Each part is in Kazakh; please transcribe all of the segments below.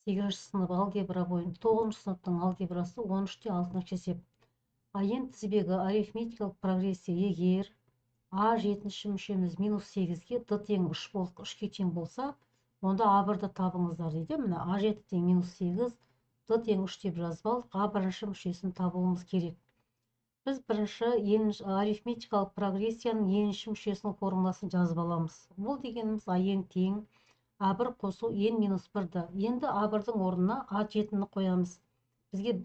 8 сынып алгебра бойынша 9 сыныптың алгебрасы 13-те 6 есеп. Аян тізбегі арифметикалық прогрессия егер А 7-ші мүшеміз минус 8-ге д тең 3-ке тең болса, онда А1-ды табыңыздар дейді. Міне А7 тең минус 8, д тең 3 деп жазып алдық. А1-ші мүшесін табуымыз керек. Біз бірінші арифметикалық прогрессияның енші мүшесінің формуласын жазып аламыз. Бұл дегеніміз А-ен тең А1 қосу n минус 1-ді. Енді А1-дің орнына А7-ні қоямыз. Бізге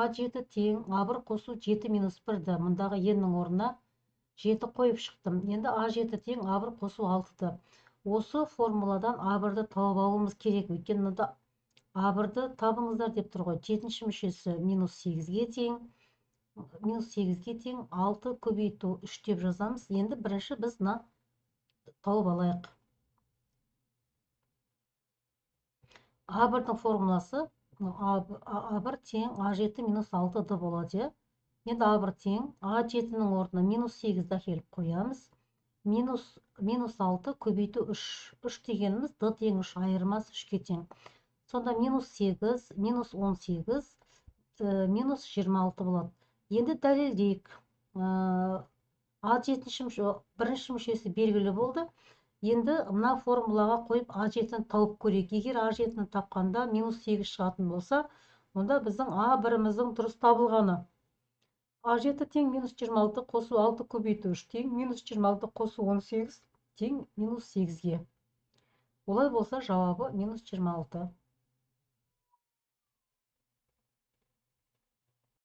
А7 тең А1 қосу 7 минус 1-ді. Мұндағы n-нің орнына 7 қойып шықтым. Енді А7 тең А1 қосу 6-ды. Осы формуладан А1-ды тауып алуымыз керек. Өйткені мұнда А1-ды табыңыздар деп тұр ғой. 7-ші мүшесі минус 8-ге тең. Минус 8-ге тең 6 көбейту 3 деп жазамыз. Енді бірінші біз тауып алайық. А1-дің формуласы А1 тең А7 минус 6-ды болады. Енді А1 тең А7-нің орнына минус 8-ді әкеліп қоямыз. Минус 6 көбейту 3. 3 дегеніміз д тең 3 айырмасы 3-ке тең. Сонда минус 8, минус 18, минус 26 болады. Енді дәлелдейік. бірінші мүшесі белгілі болды. Енді мына формулаға қойып А7-ні тауып көрейік. Егер А7-ні тапқанда минус 8 шығатын болса, онда біздің А1-міздің дұрыс табылғаны. А7 тең минус 26 қосу 6 көбейту 3 тең минус 26 қосу 18 тең минус 8-ге. Олай болса жауабы минус 26.